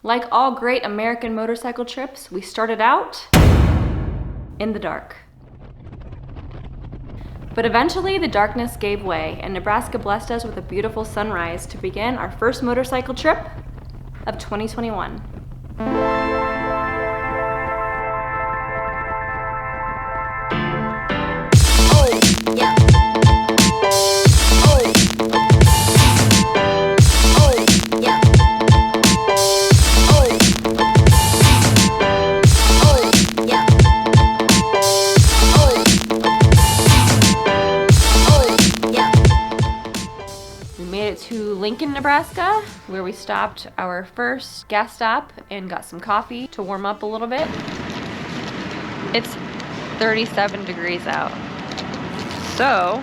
Like all great American motorcycle trips, we started out in the dark. But eventually the darkness gave way and Nebraska blessed us with a beautiful sunrise to begin our first motorcycle trip of 2021. Lincoln, Nebraska, where we stopped our first gas stop and got some coffee to warm up a little bit. It's 37 degrees out, so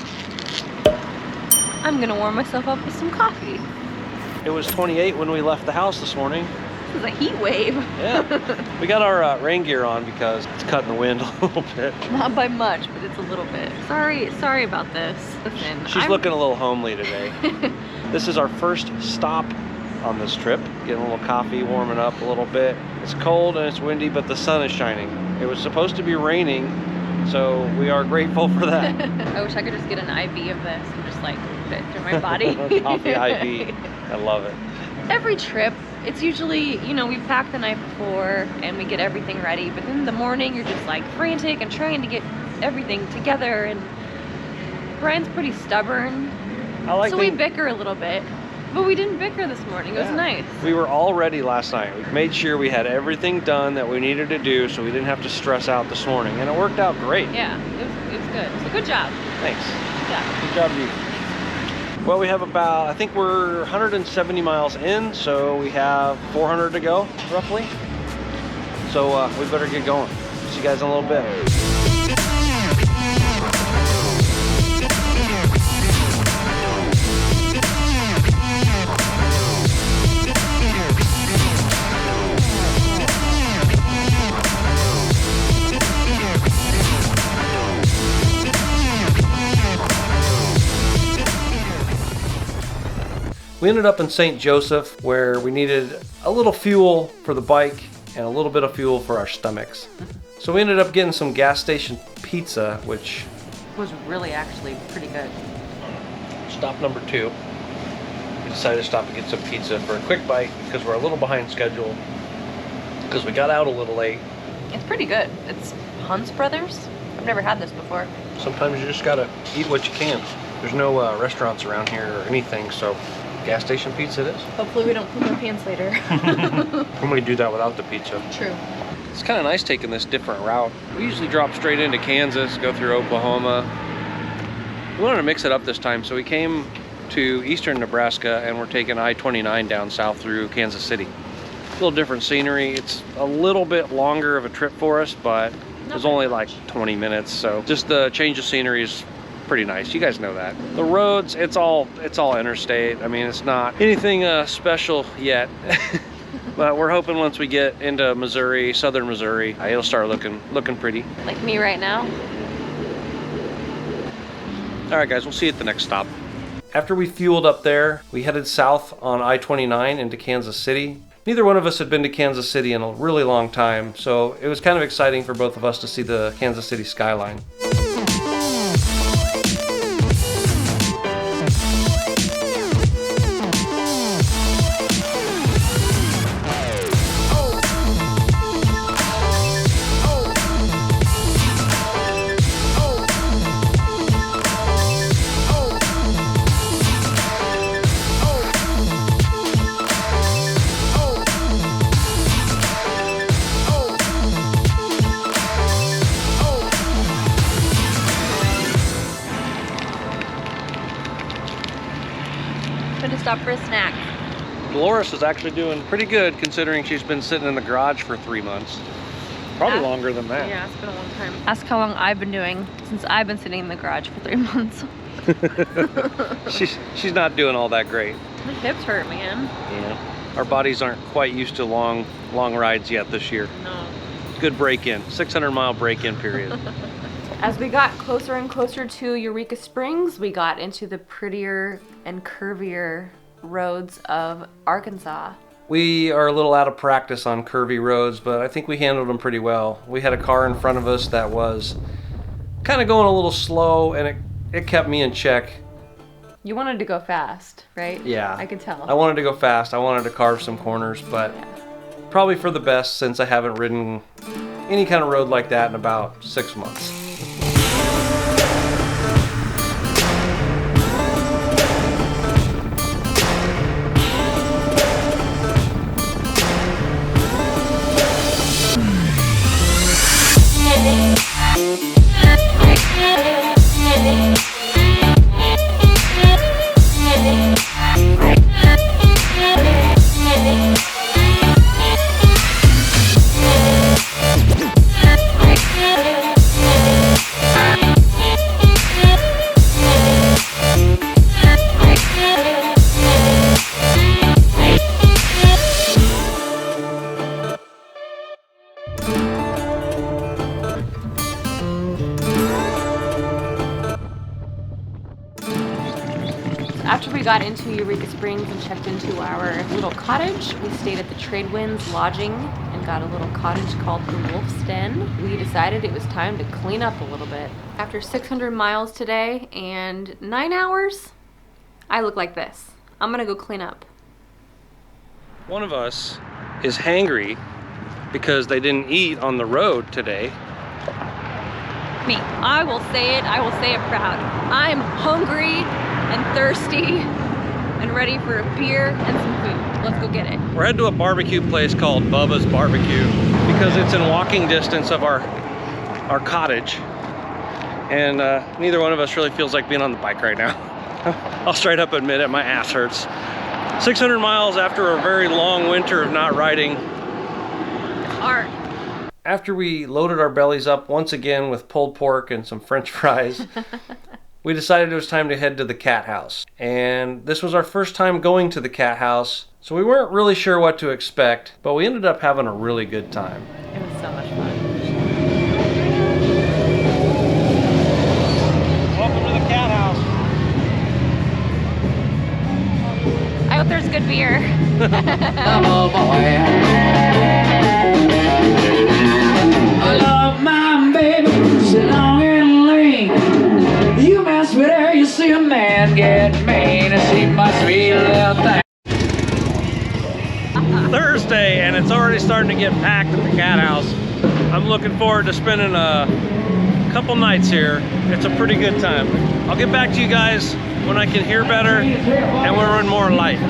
I'm gonna warm myself up with some coffee. It was 28 when we left the house this morning. This is a heat wave. Yeah. We got our rain gear on because it's cutting the wind a little bit. Not by much, but it's a little bit. Sorry about this. Listen, She's looking a little homely today. This is our first stop on this trip. Getting a little coffee, warming up a little bit. It's cold and it's windy, but the sun is shining. It was supposed to be raining, so we are grateful for that. I wish I could just get an IV of this and just like fit through my body. Coffee IV. I love it. Every trip, it's usually, you know, we pack the night before and we get everything ready, but then in the morning you're just like frantic and trying to get everything together, and Brian's pretty stubborn. So we bicker a little bit, but we didn't bicker this morning. It was nice. We were all ready last night. We made sure we had everything done that we needed to do so we didn't have to stress out this morning, and it worked out great. Yeah, it was good. So good job. Thanks. Good job. Good job, you. Well, we have about, I think we're 170 miles in, so we have 400 to go, roughly. So we better get going. See you guys in a little bit. We ended up in St. Joseph, where we needed a little fuel for the bike and a little bit of fuel for our stomachs. So we ended up getting some gas station pizza, which was really actually pretty good. Stop number 2. We decided to stop and get some pizza for a quick bite because we're a little behind schedule because we got out a little late. It's pretty good. It's Hunt's Brothers. I've never had this before. Sometimes you just gotta eat what you can. There's no restaurants around here or anything, so gas station pizza it is. Hopefully we don't poop our pants later. I'm gonna do that without the pizza. True. It's kind of nice taking this different route. We usually drop straight into Kansas, go through Oklahoma. We wanted to mix it up this time, so we came to eastern Nebraska and we're taking I-29 down south through Kansas City. A little different scenery. It's a little bit longer of a trip for us, but it was only like 20 minutes, so just the change of scenery is pretty nice. You guys know that. The roads, it's all interstate. I mean, it's not anything special yet. But we're hoping once we get into Missouri, southern Missouri, it'll start looking pretty. Like me right now. All right, guys, we'll see you at the next stop. After we fueled up there, we headed south on I-29 into Kansas City. Neither one of us had been to Kansas City in a really long time, so it was kind of exciting for both of us to see the Kansas City skyline. To stop for a snack. Dolores is actually doing pretty good considering she's been sitting in the garage for 3 months. Probably longer than that. Yeah, it's been a long time. Ask how long I've been doing since I've been sitting in the garage for 3 months. She's not doing all that great. My hips hurt, man. Yeah. Our bodies aren't quite used to long rides yet this year. No. Good break-in, 600-mile break-in period. As we got closer and closer to Eureka Springs, we got into the prettier and curvier roads of Arkansas. We are a little out of practice on curvy roads, but I think we handled them pretty well. We had a car in front of us that was kind of going a little slow, and it kept me in check. You wanted to go fast, right? Yeah. I could tell. I wanted to go fast. I wanted to carve some corners, but probably for the best since I haven't ridden any kind of road like that in about 6 months. After we got into Eureka Springs and checked into our little cottage, we stayed at the Tradewinds Lodging and got a little cottage called the Wolf's Den. We decided it was time to clean up a little bit. After 600 miles today and 9 hours, I look like this. I'm gonna go clean up. One of us is hangry because they didn't eat on the road today. Me, I will say it proud. I'm hungry and thirsty and ready for a beer and some food. Let's go get it. We're headed to a barbecue place called Bubba's Barbecue because it's in walking distance of our cottage. And neither one of us really feels like being on the bike right now. I'll straight up admit it, my ass hurts. 600 miles after a very long winter of not riding. It's hard. After we loaded our bellies up once again with pulled pork and some French fries, we decided it was time to head to the cat house. And this was our first time going to the cat house, so we weren't really sure what to expect, but we ended up having a really good time. It was so much fun. Welcome to the cat house. I hope there's good beer. Oh boy. I love my baby, so long and lean. You mess with her, you see a man get mean. I see my sweet little thing. Thursday, and it's already starting to get packed at the cat house. I'm looking forward to spending a couple nights here. It's a pretty good time. I'll get back to you guys when I can hear better and when we're in more light.